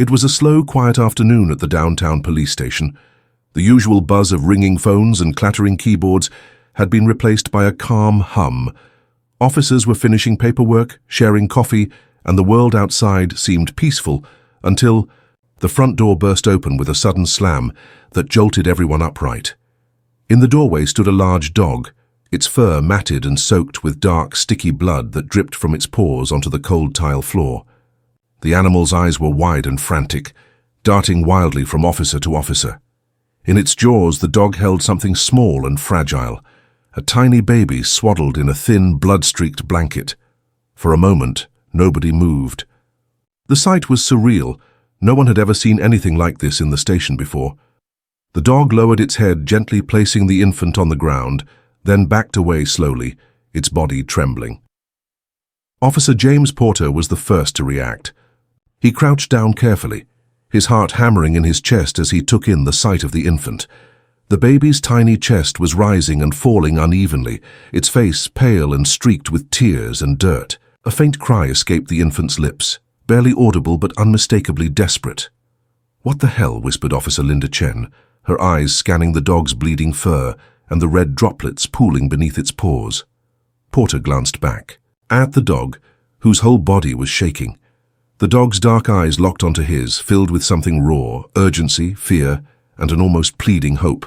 It was a slow, quiet afternoon at the downtown police station. The usual buzz of ringing phones and clattering keyboards had been replaced by a calm hum. Officers were finishing paperwork, sharing coffee, and the world outside seemed peaceful until the front door burst open with a sudden slam that jolted everyone upright. In the doorway stood a large dog, its fur matted and soaked with dark, sticky blood that dripped from its paws onto the cold tile floor. The animal's eyes were wide and frantic, darting wildly from officer to officer. In its jaws, the dog held something small and fragile, a tiny baby swaddled in a thin, blood-streaked blanket. For a moment, nobody moved. The sight was surreal. No one had ever seen anything like this in the station before. The dog lowered its head, gently placing the infant on the ground, then backed away slowly, its body trembling. Officer James Porter was the first to react. He crouched down carefully, his heart hammering in his chest as he took in the sight of the infant. The baby's tiny chest was rising and falling unevenly, its face pale and streaked with tears and dirt. A faint cry escaped the infant's lips, barely audible but unmistakably desperate. "What the hell?" whispered Officer Linda Chen, her eyes scanning the dog's bleeding fur and the red droplets pooling beneath its paws. Porter glanced back, at the dog, whose whole body was shaking. The dog's dark eyes locked onto his, filled with something raw, urgency, fear, and an almost pleading hope.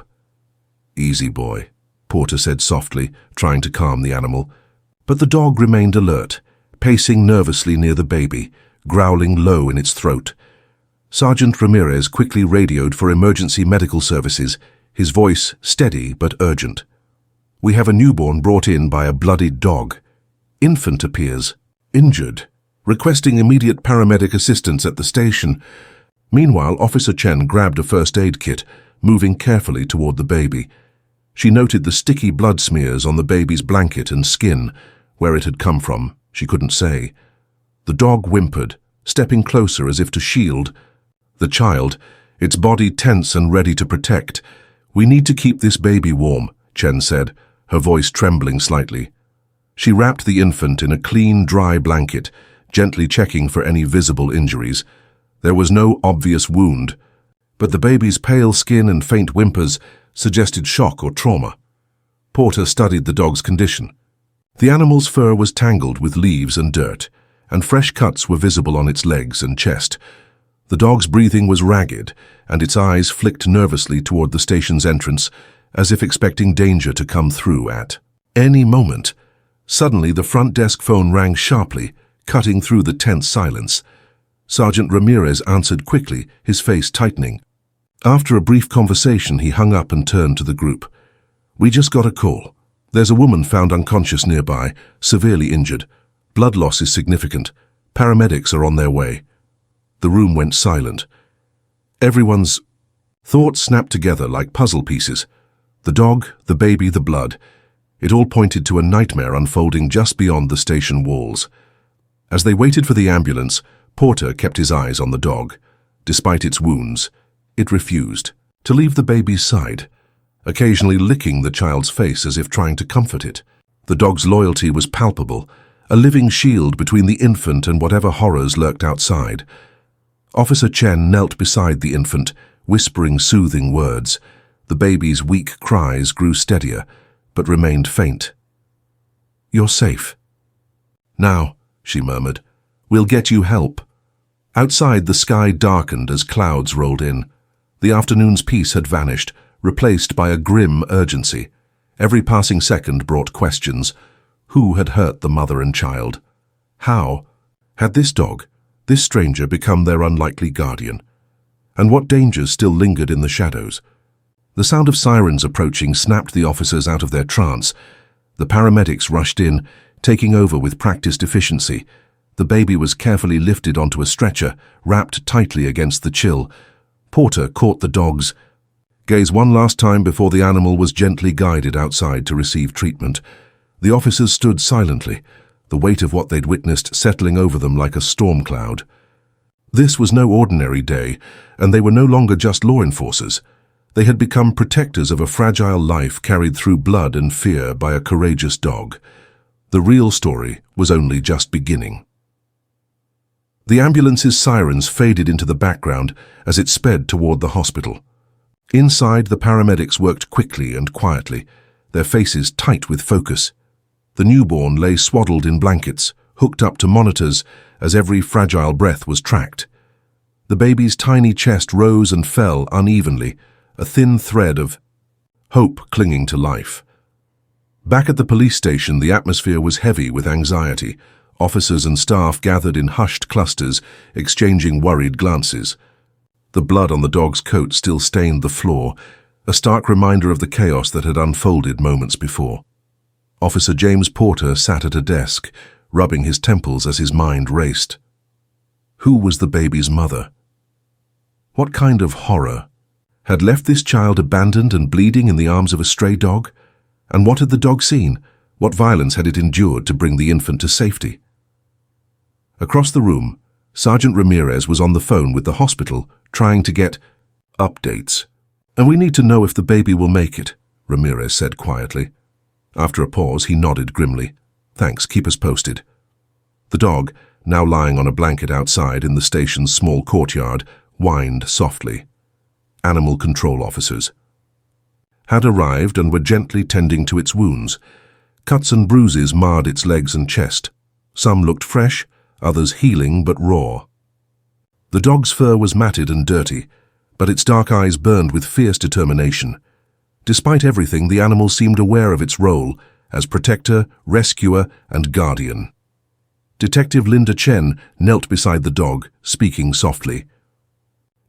"Easy, boy," Porter said softly, trying to calm the animal. But the dog remained alert, pacing nervously near the baby, growling low in its throat. Sergeant Ramirez quickly radioed for emergency medical services, his voice steady but urgent. "We have a newborn brought in by a bloodied dog. Infant appears injured, requesting immediate paramedic assistance at the station." Meanwhile, Officer Chen grabbed a first aid kit, moving carefully toward the baby. She noted the sticky blood smears on the baby's blanket and skin. Where it had come from, she couldn't say. The dog whimpered, stepping closer as if to shield the child, its body tense and ready to protect. "We need to keep this baby warm," Chen said, her voice trembling slightly. She wrapped the infant in a clean, dry blanket, gently checking for any visible injuries. There was no obvious wound, but the baby's pale skin and faint whimpers suggested shock or trauma. Porter studied the dog's condition. The animal's fur was tangled with leaves and dirt, and fresh cuts were visible on its legs and chest. The dog's breathing was ragged, and its eyes flicked nervously toward the station's entrance, as if expecting danger to come through at any moment. Suddenly, the front desk phone rang sharply, cutting through the tense silence. Sergeant Ramirez answered quickly, his face tightening. After a brief conversation, he hung up and turned to the group. "We just got a call. There's a woman found unconscious nearby, severely injured. Blood loss is significant. Paramedics are on their way." The room went silent. Everyone's thoughts snapped together like puzzle pieces. The dog, the baby, the blood. It all pointed to a nightmare unfolding just beyond the station walls. As they waited for the ambulance, Porter kept his eyes on the dog. Despite its wounds, it refused to leave the baby's side, occasionally licking the child's face as if trying to comfort it. The dog's loyalty was palpable, a living shield between the infant and whatever horrors lurked outside. Officer Chen knelt beside the infant, whispering soothing words. The baby's weak cries grew steadier, but remained faint. "You're safe. Now," she murmured, "we'll get you help." Outside, the sky darkened as clouds rolled in. The afternoon's peace had vanished, replaced by a grim urgency. Every passing second brought questions. Who had hurt the mother and child? How had this dog, this stranger, become their unlikely guardian? And what dangers still lingered in the shadows? The sound of sirens approaching snapped the officers out of their trance. The paramedics rushed in, taking over with practiced efficiency. The baby was carefully lifted onto a stretcher, wrapped tightly against the chill. Porter caught the dog's gaze one last time before the animal was gently guided outside to receive treatment. The officers stood silently, the weight of what they'd witnessed settling over them like a storm cloud. This was no ordinary day, and they were no longer just law enforcers. They had become protectors of a fragile life carried through blood and fear by a courageous dog. The real story was only just beginning. The ambulance's sirens faded into the background as it sped toward the hospital. Inside, the paramedics worked quickly and quietly, their faces tight with focus. The newborn lay swaddled in blankets, hooked up to monitors as every fragile breath was tracked. The baby's tiny chest rose and fell unevenly, a thin thread of hope clinging to life. Back at the police station, the atmosphere was heavy with anxiety. Officers and staff gathered in hushed clusters, exchanging worried glances. The blood on the dog's coat still stained the floor, a stark reminder of the chaos that had unfolded moments before. Officer James Porter sat at a desk, rubbing his temples as his mind raced. Who was the baby's mother? What kind of horror had left this child abandoned and bleeding in the arms of a stray dog? And what had the dog seen? What violence had it endured to bring the infant to safety? Across the room, Sergeant Ramirez was on the phone with the hospital, trying to get updates. "And we need to know if the baby will make it," Ramirez said quietly. After a pause, he nodded grimly. "Thanks, keep us posted." The dog, now lying on a blanket outside in the station's small courtyard, whined softly. Animal control officers had arrived and were gently tending to its wounds. Cuts and bruises marred its legs and chest. Some looked fresh, others healing but raw. The dog's fur was matted and dirty, but its dark eyes burned with fierce determination. Despite everything, the animal seemed aware of its role as protector, rescuer, and guardian. Detective Linda Chen knelt beside the dog, speaking softly.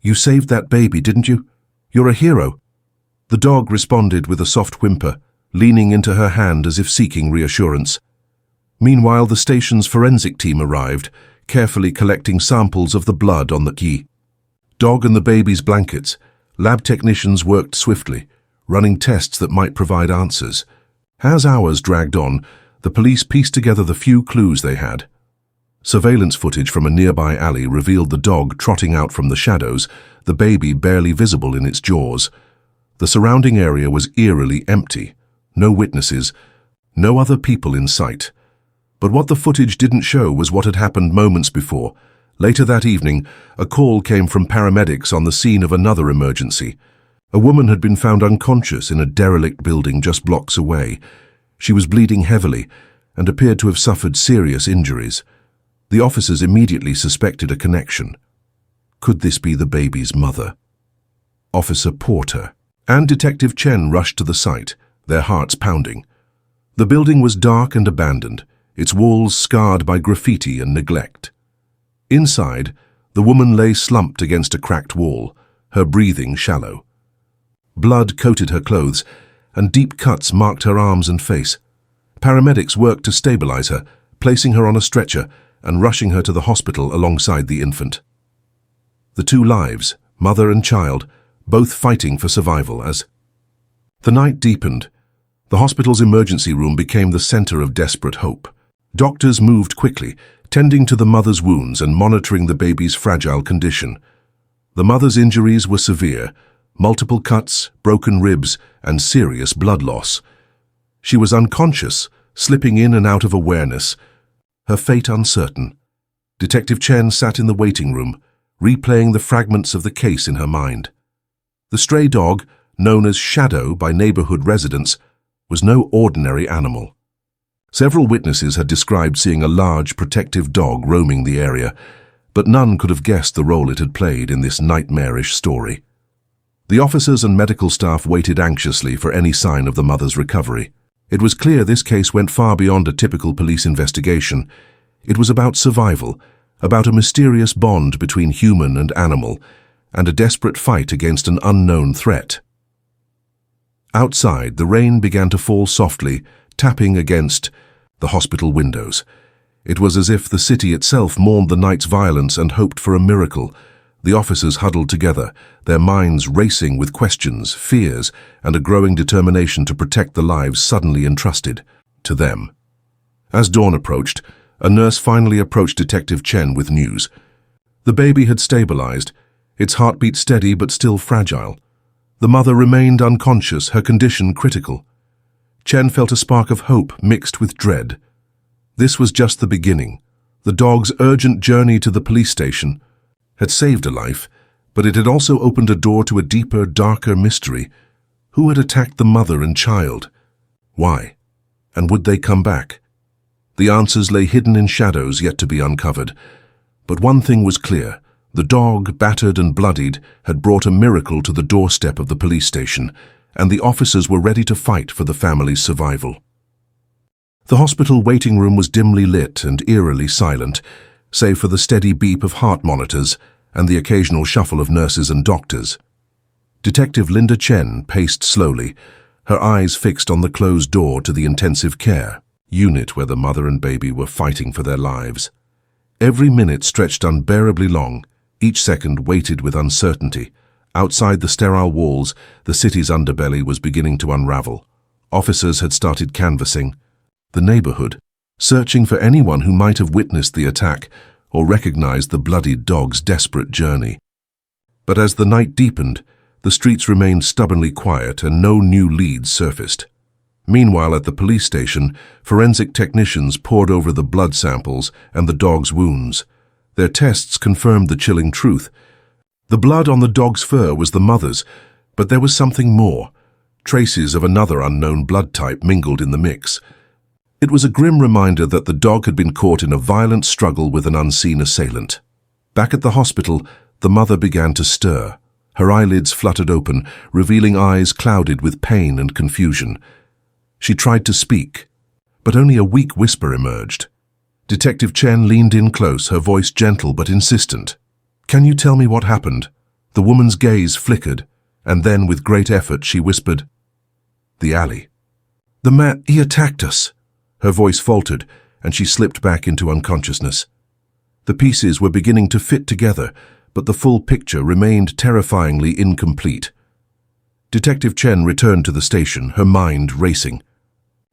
"You saved that baby, didn't you? You're a hero." The dog responded with a soft whimper, leaning into her hand as if seeking reassurance. Meanwhile, the station's forensic team arrived, carefully collecting samples of the blood on the key. Dog and the baby's blankets, lab technicians worked swiftly, running tests that might provide answers. As hours dragged on, the police pieced together the few clues they had. Surveillance footage from a nearby alley revealed the dog trotting out from the shadows, the baby barely visible in its jaws. The surrounding area was eerily empty. No witnesses, no other people in sight. But what the footage didn't show was what had happened moments before. Later that evening, a call came from paramedics on the scene of another emergency. A woman had been found unconscious in a derelict building just blocks away. She was bleeding heavily and appeared to have suffered serious injuries. The officers immediately suspected a connection. Could this be the baby's mother? Officer Porter and Detective Chen rushed to the site, their hearts pounding. The building was dark and abandoned, its walls scarred by graffiti and neglect. Inside, the woman lay slumped against a cracked wall, her breathing shallow. Blood coated her clothes, and deep cuts marked her arms and face. Paramedics worked to stabilize her, placing her on a stretcher and rushing her to the hospital alongside the infant. The two lives, mother and child, both fighting for survival as the night deepened. The hospital's emergency room became the center of desperate hope. Doctors moved quickly, tending to the mother's wounds and monitoring the baby's fragile condition. The mother's injuries were severe, multiple cuts, broken ribs, and serious blood loss. She was unconscious, slipping in and out of awareness, her fate uncertain. Detective Chen sat in the waiting room, replaying the fragments of the case in her mind. The stray dog, known as Shadow by neighborhood residents, was no ordinary animal. Several witnesses had described seeing a large, protective dog roaming the area, but none could have guessed the role it had played in this nightmarish story. The officers and medical staff waited anxiously for any sign of the mother's recovery. It was clear this case went far beyond a typical police investigation. It was about survival, about a mysterious bond between human and animal, and a desperate fight against an unknown threat. Outside, the rain began to fall softly, tapping against the hospital windows. It was as if the city itself mourned the night's violence and hoped for a miracle. The officers huddled together, their minds racing with questions, fears, and a growing determination to protect the lives suddenly entrusted to them. As dawn approached, a nurse finally approached Detective Chen with news. The baby had stabilized, its heartbeat steady but still fragile. The mother remained unconscious, her condition critical. Chen felt a spark of hope mixed with dread. This was just the beginning. The dog's urgent journey to the police station had saved a life, but it had also opened a door to a deeper, darker mystery. Who had attacked the mother and child? Why? And would they come back? The answers lay hidden in shadows yet to be uncovered. But one thing was clear. The dog, battered and bloodied, had brought a miracle to the doorstep of the police station, and the officers were ready to fight for the family's survival. The hospital waiting room was dimly lit and eerily silent, save for the steady beep of heart monitors and the occasional shuffle of nurses and doctors. Detective Linda Chen paced slowly, her eyes fixed on the closed door to the intensive care unit where the mother and baby were fighting for their lives. Every minute stretched unbearably long, each second weighted with uncertainty. Outside the sterile walls, the city's underbelly was beginning to unravel. Officers had started canvassing the neighborhood, searching for anyone who might have witnessed the attack or recognized the bloodied dog's desperate journey. But as the night deepened, the streets remained stubbornly quiet and no new leads surfaced. Meanwhile, at the police station, forensic technicians pored over the blood samples and the dog's wounds. Their tests confirmed the chilling truth. The blood on the dog's fur was the mother's, but there was something more. Traces of another unknown blood type mingled in the mix. It was a grim reminder that the dog had been caught in a violent struggle with an unseen assailant. Back at the hospital, the mother began to stir. Her eyelids fluttered open, revealing eyes clouded with pain and confusion. She tried to speak, but only a weak whisper emerged. Detective Chen leaned in close, her voice gentle but insistent. "Can you tell me what happened?" The woman's gaze flickered, and then with great effort she whispered, "The alley. The man, he attacked us." Her voice faltered, and she slipped back into unconsciousness. The pieces were beginning to fit together, but the full picture remained terrifyingly incomplete. Detective Chen returned to the station, her mind racing.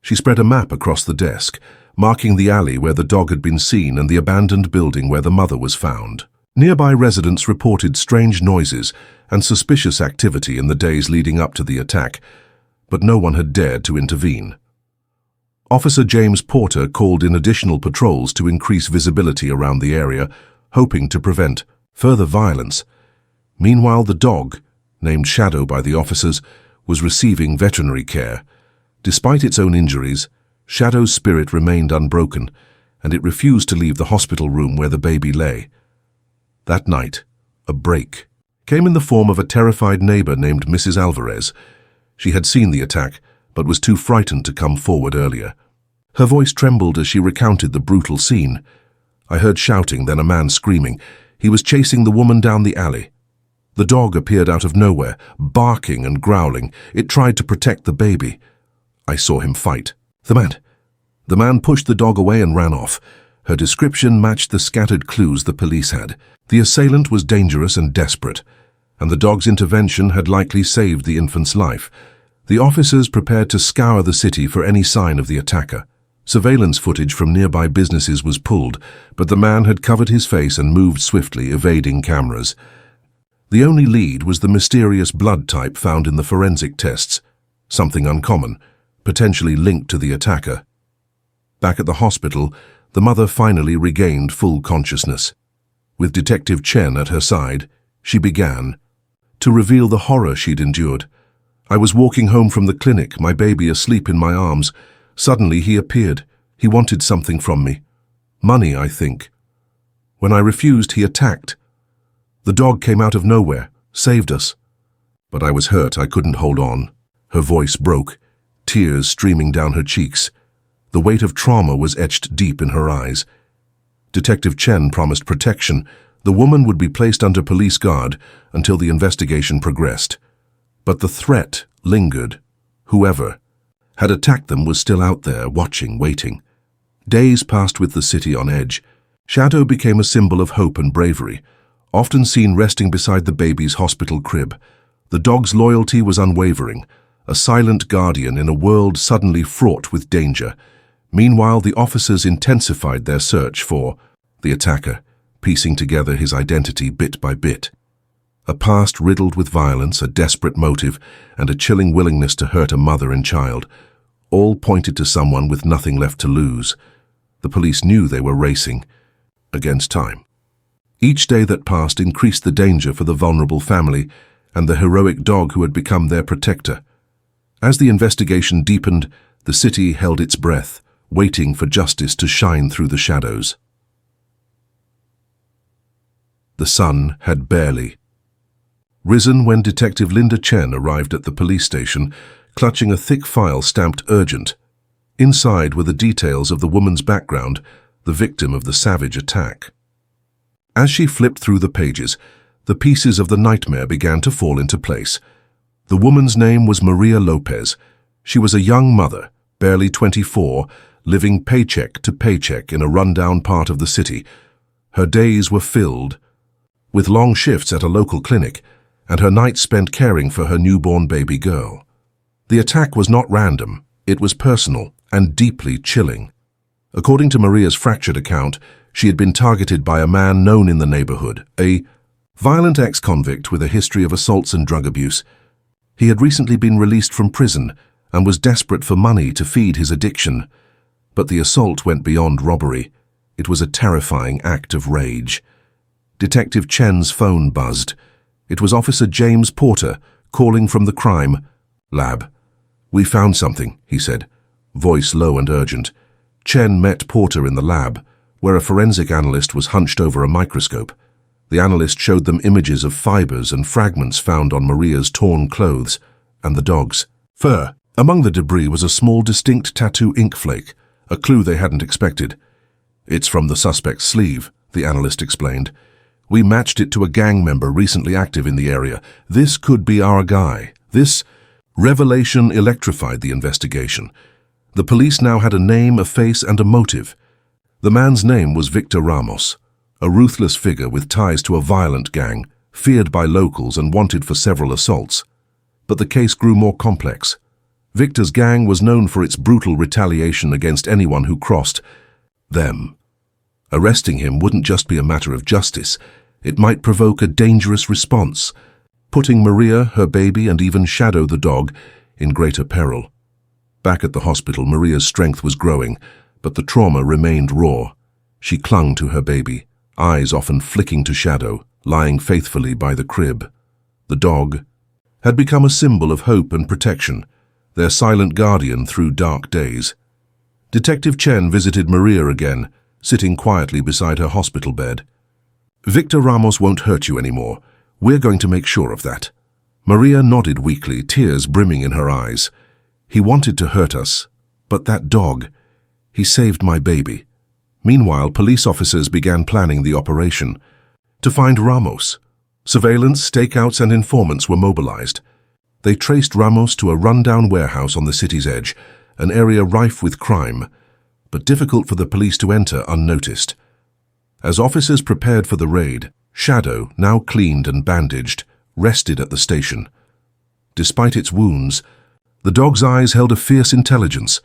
She spread a map across the desk, marking the alley where the dog had been seen and the abandoned building where the mother was found. Nearby residents reported strange noises and suspicious activity in the days leading up to the attack, but no one had dared to intervene. Officer James Porter called in additional patrols to increase visibility around the area, hoping to prevent further violence. Meanwhile, the dog, named Shadow by the officers, was receiving veterinary care. Despite its own injuries, Shadow's spirit remained unbroken, and it refused to leave the hospital room where the baby lay. That night, a break came in the form of a terrified neighbor named Mrs. Alvarez. She had seen the attack, but was too frightened to come forward earlier. Her voice trembled as she recounted the brutal scene. "I heard shouting, then a man screaming. He was chasing the woman down the alley. The dog appeared out of nowhere, barking and growling. It tried to protect the baby. I saw him fight. The man pushed the dog away and ran off." Her description matched the scattered clues the police had. The assailant was dangerous and desperate, and the dog's intervention had likely saved the infant's life. The officers prepared to scour the city for any sign of the attacker. Surveillance footage from nearby businesses was pulled, but the man had covered his face and moved swiftly, evading cameras. The only lead was the mysterious blood type found in the forensic tests, something uncommon, potentially linked to the attacker. Back at the hospital, the mother finally regained full consciousness. With Detective Chen at her side, she began to reveal the horror she'd endured. "I was walking home from the clinic, my baby asleep in my arms. Suddenly he appeared. He wanted something from me. Money, I think. When I refused, he attacked. The dog came out of nowhere, saved us. But I was hurt, I couldn't hold on." Her voice broke, tears streaming down her cheeks. The weight of trauma was etched deep in her eyes. Detective Chen promised protection. The woman would be placed under police guard until the investigation progressed. But the threat lingered. Whoever had attacked them was still out there, watching, waiting. Days passed with the city on edge. Shadow became a symbol of hope and bravery, often seen resting beside the baby's hospital crib. The dog's loyalty was unwavering, a silent guardian in a world suddenly fraught with danger. Meanwhile, the officers intensified their search for the attacker, piecing together his identity bit by bit. A past riddled with violence, a desperate motive, and a chilling willingness to hurt a mother and child, all pointed to someone with nothing left to lose. The police knew they were racing, against time. Each day that passed increased the danger for the vulnerable family and the heroic dog who had become their protector. As the investigation deepened, the city held its breath, waiting for justice to shine through the shadows. The sun had barely risen when Detective Linda Chen arrived at the police station, clutching a thick file stamped urgent. Inside were the details of the woman's background, the victim of the savage attack. As she flipped through the pages, the pieces of the nightmare began to fall into place. The woman's name was Maria Lopez. She was a young mother, barely 24, living paycheck to paycheck in a rundown part of the city. Her days were filled with long shifts at a local clinic, and her nights spent caring for her newborn baby girl. The attack was not random, it was personal and deeply chilling. According to Maria's fractured account, she had been targeted by a man known in the neighborhood, a violent ex-convict with a history of assaults and drug abuse. He had recently been released from prison and was desperate for money to feed his addiction. But the assault went beyond robbery. It was a terrifying act of rage. Detective Chen's phone buzzed. It was Officer James Porter calling from the crime lab. "We found something," he said, voice low and urgent. Chen met Porter in the lab, where a forensic analyst was hunched over a microscope. The analyst showed them images of fibers and fragments found on Maria's torn clothes and the dog's fur. Among the debris was a small distinct tattoo ink flake, a clue they hadn't expected. "It's from the suspect's sleeve," the analyst explained. "We matched it to a gang member recently active in the area. This could be our guy." This revelation electrified the investigation. The police now had a name, a face, and a motive. The man's name was Victor Ramos, a ruthless figure with ties to a violent gang, feared by locals and wanted for several assaults. But the case grew more complex. Victor's gang was known for its brutal retaliation against anyone who crossed them. Arresting him wouldn't just be a matter of justice, it might provoke a dangerous response, putting Maria, her baby, and even Shadow the dog in greater peril. Back at the hospital, Maria's strength was growing, but the trauma remained raw. She clung to her baby, eyes often flicking to Shadow, lying faithfully by the crib. The dog had become a symbol of hope and protection, their silent guardian through dark days. Detective Chen visited Maria again, sitting quietly beside her hospital bed. "Victor Ramos won't hurt you anymore. We're going to make sure of that." Maria nodded weakly, tears brimming in her eyes. "He wanted to hurt us, but that dog, he saved my baby." Meanwhile, police officers began planning the operation. To find Ramos, surveillance, stakeouts, and informants were mobilized. They traced Ramos to a rundown warehouse on the city's edge, an area rife with crime, but difficult for the police to enter unnoticed. As officers prepared for the raid, Shadow, now cleaned and bandaged, rested at the station. Despite its wounds, the dog's eyes held a fierce intelligence,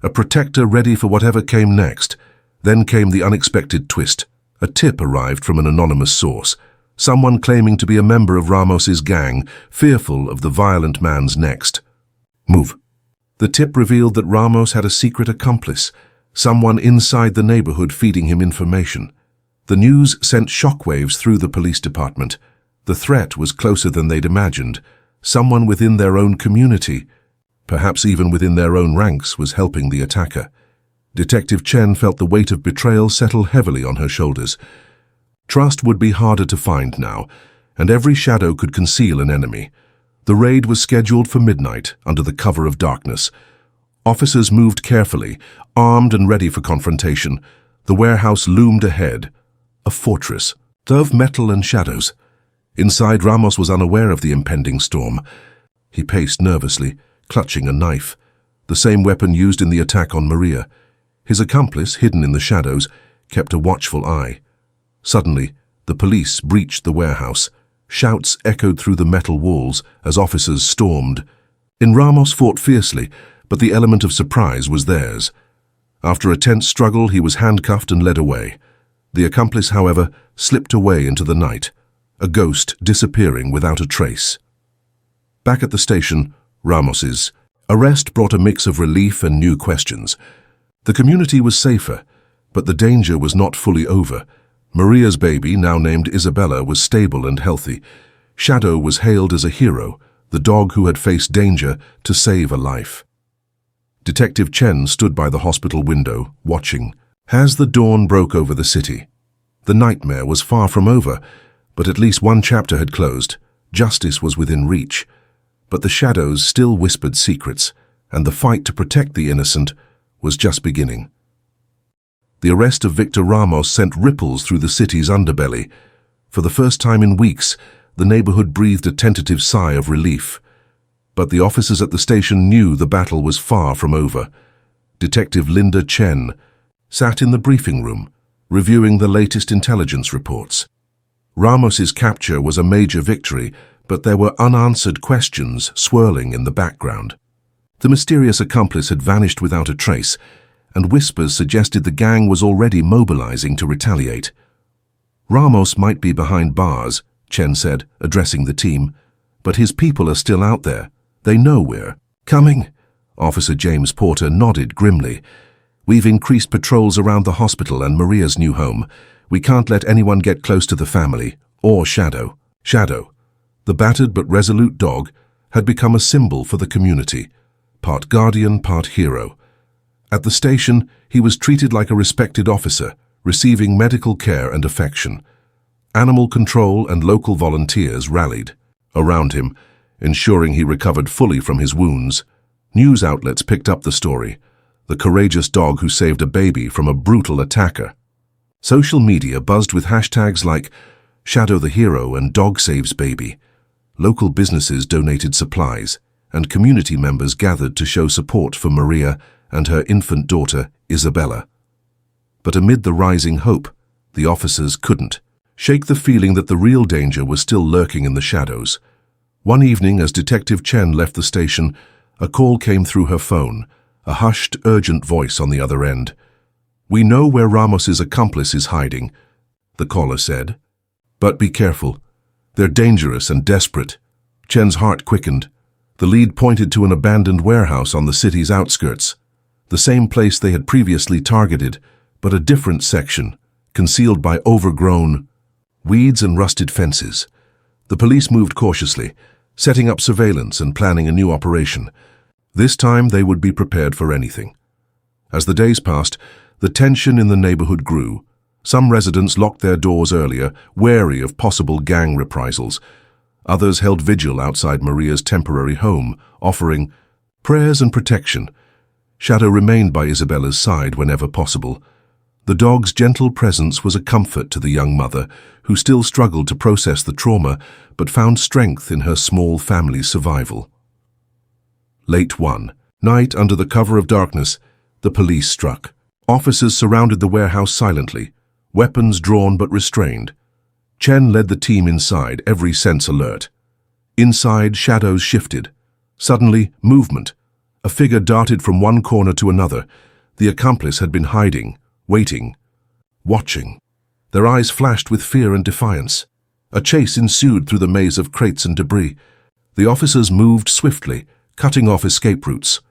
a protector ready for whatever came next. Then came the unexpected twist. A tip arrived from an anonymous source, someone claiming to be a member of Ramos's gang, fearful of the violent man's next move. The tip revealed that Ramos had a secret accomplice, someone inside the neighborhood feeding him information. The news sent shockwaves through the police department. The threat was closer than they'd imagined. Someone within their own community, perhaps even within their own ranks, was helping the attacker. Detective Chen felt the weight of betrayal settle heavily on her shoulders. Trust would be harder to find now, and every shadow could conceal an enemy. The raid was scheduled for midnight, under the cover of darkness. Officers moved carefully, armed and ready for confrontation. The warehouse loomed ahead, a fortress of metal and shadows. Inside, Ramos was unaware of the impending storm. He paced nervously, clutching a knife, the same weapon used in the attack on Maria. His accomplice, hidden in the shadows, kept a watchful eye. Suddenly, the police breached the warehouse. Shouts echoed through the metal walls as officers stormed. Ramos fought fiercely, but the element of surprise was theirs. After a tense struggle, he was handcuffed and led away. The accomplice, however, slipped away into the night, a ghost disappearing without a trace. Back at the station, Ramos's arrest brought a mix of relief and new questions. The community was safer, but the danger was not fully over. Maria's baby, now named Isabella, was stable and healthy. Shadow was hailed as a hero, the dog who had faced danger to save a life. Detective Chen stood by the hospital window, watching. As the dawn broke over the city, the nightmare was far from over, but at least one chapter had closed. Justice was within reach. But the shadows still whispered secrets, and the fight to protect the innocent was just beginning. The arrest of Victor Ramos sent ripples through the city's underbelly. For the first time in weeks, the neighborhood breathed a tentative sigh of relief. But the officers at the station knew the battle was far from over. Detective Linda Chen sat in the briefing room, reviewing the latest intelligence reports. Ramos's capture was a major victory, but there were unanswered questions swirling in the background. The mysterious accomplice had vanished without a trace, and whispers suggested the gang was already mobilizing to retaliate. Ramos might be behind bars, Chen said, addressing the team, but his people are still out there. They know we're coming. Officer James Porter nodded grimly. We've increased patrols around the hospital and Maria's new home. We can't let anyone get close to the family, or Shadow. Shadow, the battered but resolute dog, had become a symbol for the community, part guardian, part hero. At the station, he was treated like a respected officer, receiving medical care and affection. Animal control and local volunteers rallied around him, ensuring he recovered fully from his wounds. News outlets picked up the story, the courageous dog who saved a baby from a brutal attacker. Social media buzzed with hashtags like Shadow the Hero and Dog Saves Baby. Local businesses donated supplies, and community members gathered to show support for Maria and her infant daughter, Isabella. But amid the rising hope, the officers couldn't shake the feeling that the real danger was still lurking in the shadows. One evening, as Detective Chen left the station, a call came through her phone, a hushed, urgent voice on the other end. "We know where Ramos's accomplice is hiding," the caller said. "But be careful. They're dangerous and desperate." Chen's heart quickened. The lead pointed to an abandoned warehouse on the city's outskirts, the same place they had previously targeted, but a different section, concealed by overgrown weeds and rusted fences. The police moved cautiously, setting up surveillance and planning a new operation. This time they would be prepared for anything. As the days passed, the tension in the neighborhood grew. Some residents locked their doors earlier, wary of possible gang reprisals. Others held vigil outside Maria's temporary home, offering prayers and protection. Shadow remained by Isabella's side whenever possible. The dog's gentle presence was a comfort to the young mother, who still struggled to process the trauma, but found strength in her small family's survival. Late one night, under the cover of darkness, the police struck. Officers surrounded the warehouse silently, weapons drawn but restrained. Chen led the team inside, every sense alert. Inside, shadows shifted. Suddenly, movement. A figure darted from one corner to another. The accomplice had been hiding, waiting, watching. Their eyes flashed with fear and defiance. A chase ensued through the maze of crates and debris. The officers moved swiftly, cutting off escape routes.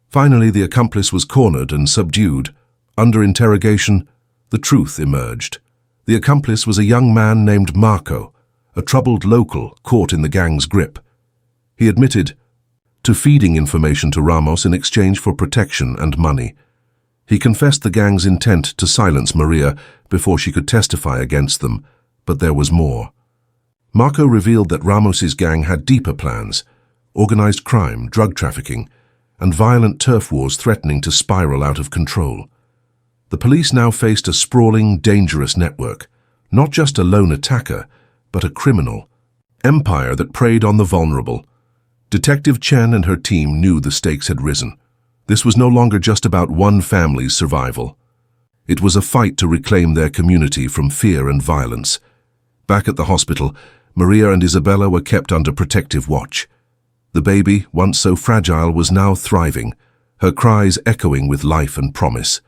Finally, the accomplice was cornered and subdued. Under interrogation, the truth emerged. The accomplice was a young man named Marco, a troubled local caught in the gang's grip. He admitted to feeding information to Ramos in exchange for protection and money. He confessed the gang's intent to silence Maria before she could testify against them, but there was more. Marco revealed that Ramos's gang had deeper plans: organized crime, drug trafficking, and violent turf wars threatening to spiral out of control. The police now faced a sprawling, dangerous network, not just a lone attacker, but a criminal empire that preyed on the vulnerable. Detective Chen and her team knew the stakes had risen. This was no longer just about one family's survival. It was a fight to reclaim their community from fear and violence. Back at the hospital, Maria and Isabella were kept under protective watch. The baby, once so fragile, was now thriving, her cries echoing with life and promise.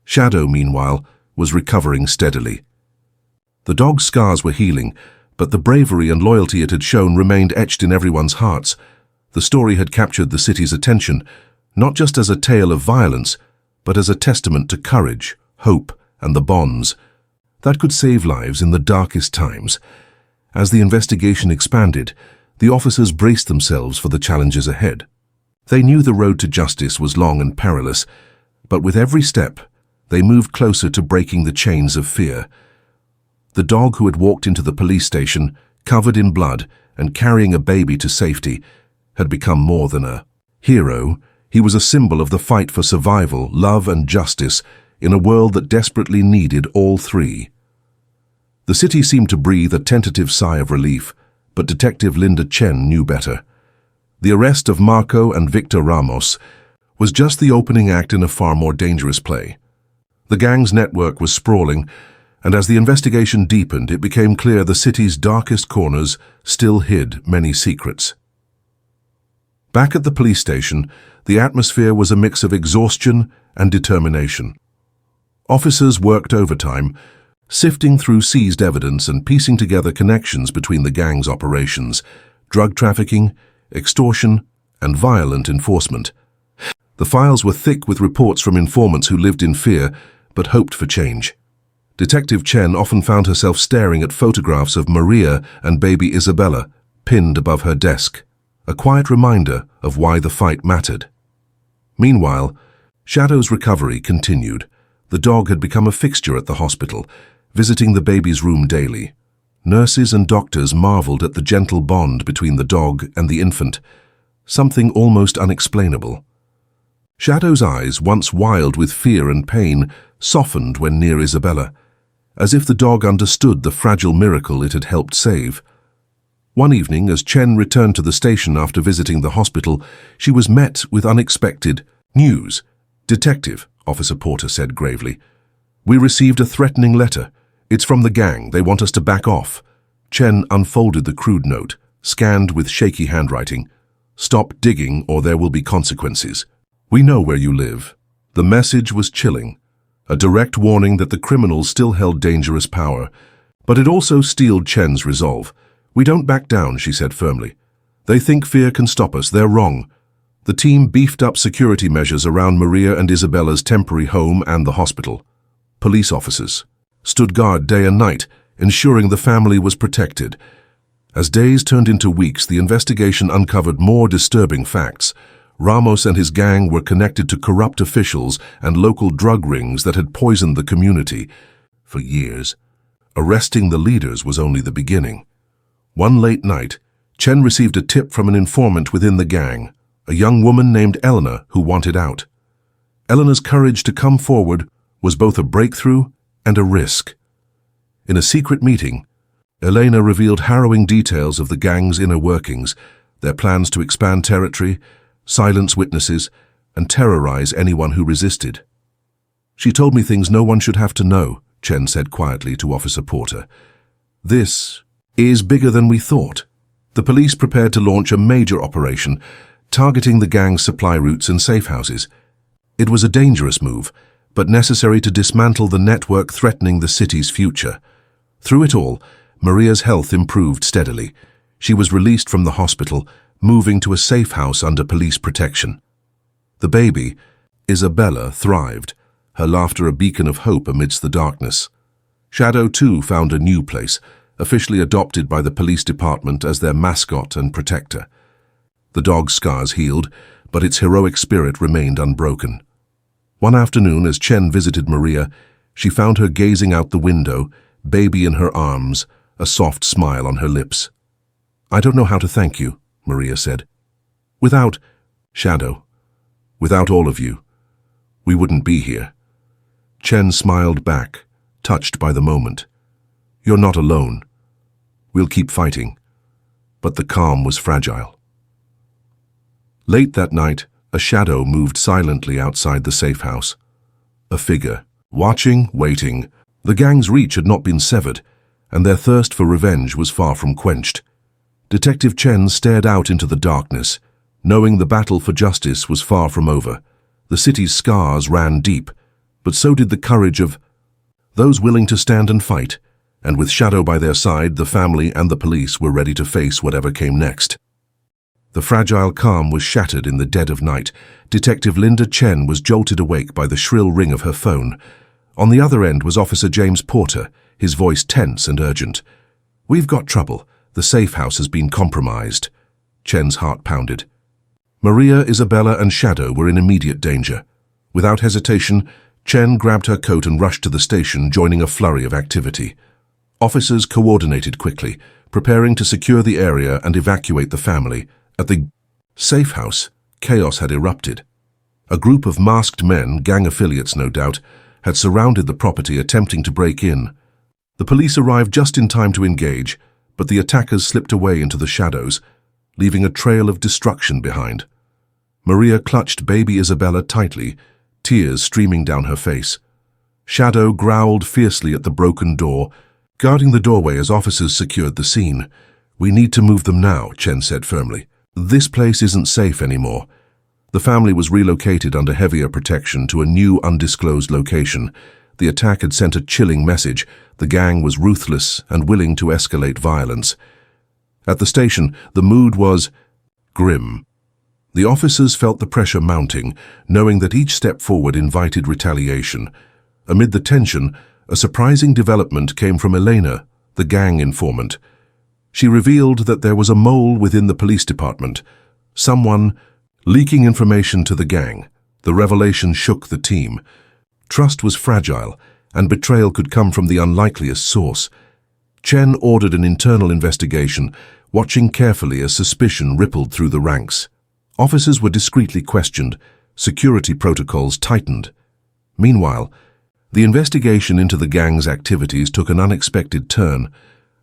Shadow, meanwhile, was recovering steadily. The dog's scars were healing, but the bravery and loyalty it had shown remained etched in everyone's hearts. The story had captured the city's attention, not just as a tale of violence, but as a testament to courage, hope, and the bonds That could save lives in the darkest times. As the investigation expanded, the officers braced themselves for the challenges ahead. They knew the road to justice was long and perilous, but with every step, they moved closer to breaking the chains of fear. The dog who had walked into the police station, covered in blood and carrying a baby to safety, had become more than a hero. He was a symbol of the fight for survival, love and justice in a world that desperately needed all three. The city seemed to breathe a tentative sigh of relief, but Detective Linda Chen knew better. The arrest of Marco and Victor Ramos was just the opening act in a far more dangerous play. The gang's network was sprawling, and as the investigation deepened, it became clear the city's darkest corners still hid many secrets. Back at the police station, the atmosphere was a mix of exhaustion and determination. Officers worked overtime, sifting through seized evidence and piecing together connections between the gang's operations, drug trafficking, extortion, and violent enforcement. The files were thick with reports from informants who lived in fear but hoped for change. Detective Chen often found herself staring at photographs of Maria and baby Isabella pinned above her desk, a quiet reminder of why the fight mattered. Meanwhile, Shadow's recovery continued. The dog had become a fixture at the hospital, visiting the baby's room daily. Nurses and doctors marveled at the gentle bond between the dog and the infant, something almost unexplainable. Shadow's eyes, once wild with fear and pain, softened when near Isabella, as if the dog understood the fragile miracle it had helped save. One evening, as Chen returned to the station after visiting the hospital, she was met with unexpected news. "Detective," Officer Porter said gravely, "we received a threatening letter. It's from the gang. They want us to back off." Chen unfolded the crude note, scanned with shaky handwriting. "Stop digging or there will be consequences. We know where you live." The message was chilling, a direct warning that the criminals still held dangerous power, but it also steeled Chen's resolve. "We don't back down," she said firmly. "They think fear can stop us. They're wrong." The team beefed up security measures around Maria and Isabella's temporary home and the hospital. Police officers stood guard day and night, ensuring the family was protected. As days turned into weeks, the investigation uncovered more disturbing facts. Ramos and his gang were connected to corrupt officials and local drug rings that had poisoned the community for years. Arresting the leaders was only the beginning. One late night, Chen received a tip from an informant within the gang, a young woman named Elena who wanted out. Elena's courage to come forward was both a breakthrough and a risk. In a secret meeting, Elena revealed harrowing details of the gang's inner workings, their plans to expand territory, silence witnesses, and terrorize anyone who resisted. "She told me things no one should have to know," Chen said quietly to Officer Porter. "This is bigger than we thought." The police prepared to launch a major operation, targeting the gang's supply routes and safe houses. It was a dangerous move, but necessary to dismantle the network threatening the city's future. Through it all, Maria's health improved steadily. She was released from the hospital, moving to a safe house under police protection. The baby, Isabella, thrived, her laughter a beacon of hope amidst the darkness. Shadow, too, found a new place, officially adopted by the police department as their mascot and protector. The dog's scars healed, but its heroic spirit remained unbroken. One afternoon, as Chen visited Maria, she found her gazing out the window, baby in her arms, a soft smile on her lips. "I don't know how to thank you," Maria said. "Without Shadow, without all of you, we wouldn't be here." Chen smiled back, touched by the moment. "You're not alone. We'll keep fighting." But the calm was fragile. Late that night, a shadow moved silently outside the safe house. A figure, watching, waiting. The gang's reach had not been severed, and their thirst for revenge was far from quenched. Detective Chen stared out into the darkness, knowing the battle for justice was far from over. The city's scars ran deep, but so did the courage of those willing to stand and fight, and with Shadow by their side, the family and the police were ready to face whatever came next. The fragile calm was shattered in the dead of night. Detective Linda Chen was jolted awake by the shrill ring of her phone. On the other end was Officer James Porter, his voice tense and urgent. "We've got trouble. The safe house has been compromised." Chen's heart pounded. Maria, Isabella, and Shadow were in immediate danger. Without hesitation, Chen grabbed her coat and rushed to the station, joining a flurry of activity. Officers coordinated quickly, preparing to secure the area and evacuate the family. At the safe house, chaos had erupted. A group of masked men, gang affiliates no doubt, had surrounded the property, attempting to break in. The police arrived just in time to engage, but the attackers slipped away into the shadows, leaving a trail of destruction behind. Maria clutched baby Isabella tightly, tears streaming down her face. Shadow growled fiercely at the broken door, guarding the doorway as officers secured the scene. "We need to move them now," Chen said firmly. "This place isn't safe anymore." The family was relocated under heavier protection to a new undisclosed location. The attack had sent a chilling message. The gang was ruthless and willing to escalate violence. At the station, the mood was grim. The officers felt the pressure mounting, knowing that each step forward invited retaliation. Amid the tension, a surprising development came from Elena, the gang informant. She revealed that there was a mole within the police department, someone leaking information to the gang. The revelation shook the team. Trust was fragile, and betrayal could come from the unlikeliest source. Chen ordered an internal investigation, watching carefully as suspicion rippled through the ranks. Officers were discreetly questioned, security protocols tightened. Meanwhile, the investigation into the gang's activities took an unexpected turn.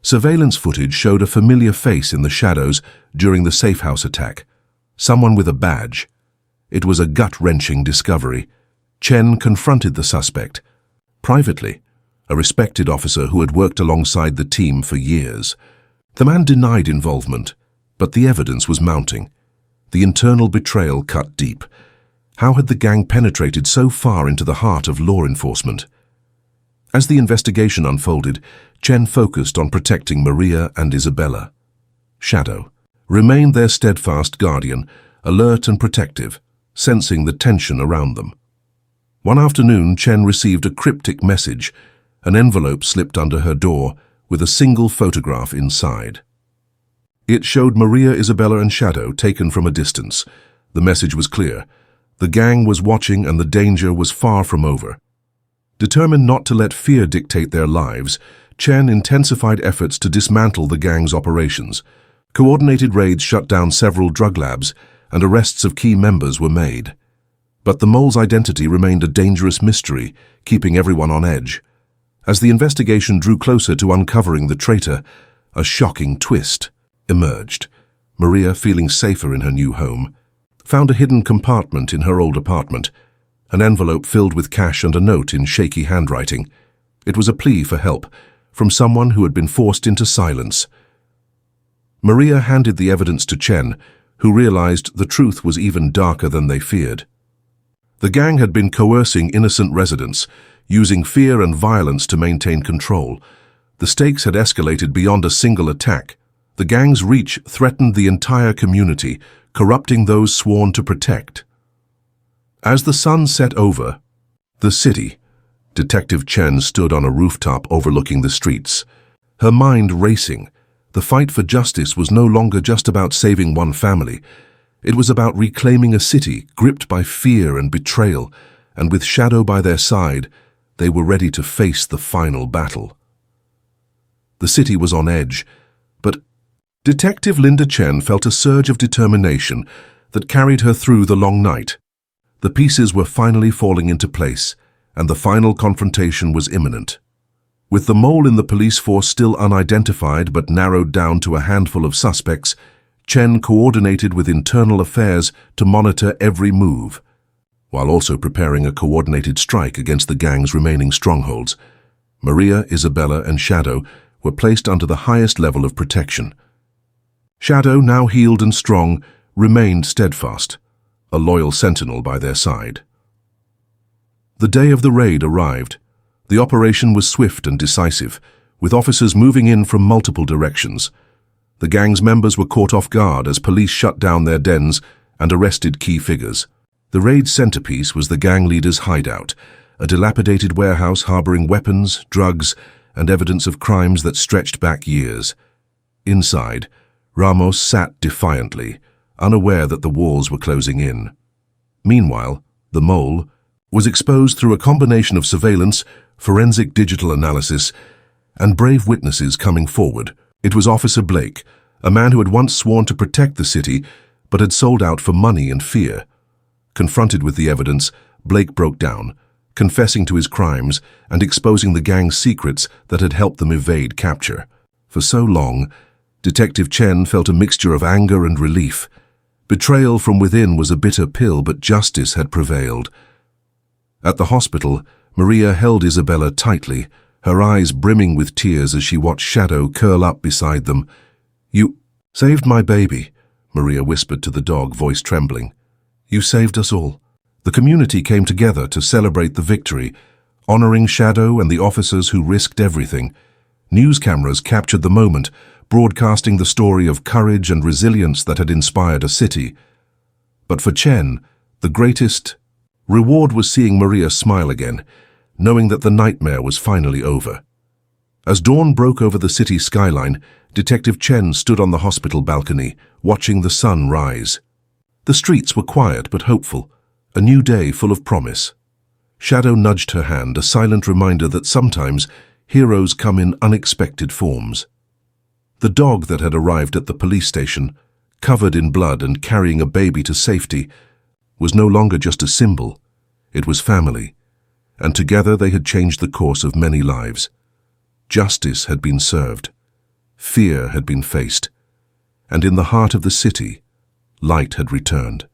Surveillance footage showed a familiar face in the shadows during the safe house attack. Someone with a badge. It was a gut-wrenching discovery. Chen confronted the suspect. Privately, a respected officer who had worked alongside the team for years. The man denied involvement, but the evidence was mounting. The internal betrayal cut deep. How had the gang penetrated so far into the heart of law enforcement? As the investigation unfolded, Chen focused on protecting Maria and Isabella. Shadow remained their steadfast guardian, alert and protective, sensing the tension around them. One afternoon, Chen received a cryptic message. An envelope slipped under her door with a single photograph inside. It showed Maria, Isabella, and Shadow taken from a distance. The message was clear. The gang was watching and the danger was far from over. Determined not to let fear dictate their lives, Chen intensified efforts to dismantle the gang's operations. Coordinated raids shut down several drug labs, and arrests of key members were made. But the mole's identity remained a dangerous mystery, keeping everyone on edge. As the investigation drew closer to uncovering the traitor, a shocking twist emerged. Maria, feeling safer in her new home, found a hidden compartment in her old apartment, an envelope filled with cash and a note in shaky handwriting. It was a plea for help from someone who had been forced into silence. Maria handed the evidence to Chen, who realized the truth was even darker than they feared. The gang had been coercing innocent residents, using fear and violence to maintain control. The stakes had escalated beyond a single attack. The gang's reach threatened the entire community, corrupting those sworn to protect. As the sun set over the city, Detective Chen stood on a rooftop overlooking the streets, her mind racing. The fight for justice was no longer just about saving one family. It was about reclaiming a city gripped by fear and betrayal, and with Shadow by their side, they were ready to face the final battle. The city was on edge, but Detective Linda Chen felt a surge of determination that carried her through the long night. The pieces were finally falling into place, and the final confrontation was imminent. With the mole in the police force still unidentified but narrowed down to a handful of suspects, Chen coordinated with internal affairs to monitor every move, while also preparing a coordinated strike against the gang's remaining strongholds. Maria, Isabella, and Shadow were placed under the highest level of protection. Shadow, now healed and strong, remained steadfast, a loyal sentinel by their side. The day of the raid arrived. The operation was swift and decisive, with officers moving in from multiple directions. The gang's members were caught off guard as police shut down their dens and arrested key figures. The raid's centerpiece was the gang leader's hideout, a dilapidated warehouse harboring weapons, drugs, and evidence of crimes that stretched back years. Inside, Ramos sat defiantly, unaware that the walls were closing in. Meanwhile, the mole was exposed through a combination of surveillance, forensic digital analysis, and brave witnesses coming forward. It was Officer Blake, a man who had once sworn to protect the city, but had sold out for money and fear. Confronted with the evidence, Blake broke down, confessing to his crimes and exposing the gang's secrets that had helped them evade capture. For so long, Detective Chen felt a mixture of anger and relief. Betrayal from within was a bitter pill, but justice had prevailed. At the hospital, Maria held Isabella tightly, her eyes brimming with tears as she watched Shadow curl up beside them. "You saved my baby," Maria whispered to the dog, voice trembling. "You saved us all." The community came together to celebrate the victory, honoring Shadow and the officers who risked everything. News cameras captured the moment, broadcasting the story of courage and resilience that had inspired a city. But for Chen, the greatest reward was seeing Maria smile again, knowing that the nightmare was finally over. As dawn broke over the city skyline, Detective Chen stood on the hospital balcony, watching the sun rise. The streets were quiet but hopeful, a new day full of promise. Shadow nudged her hand, a silent reminder that sometimes heroes come in unexpected forms. The dog that had arrived at the police station, covered in blood and carrying a baby to safety, was no longer just a symbol. It was family, and together they had changed the course of many lives. Justice had been served, fear had been faced, and in the heart of the city, light had returned.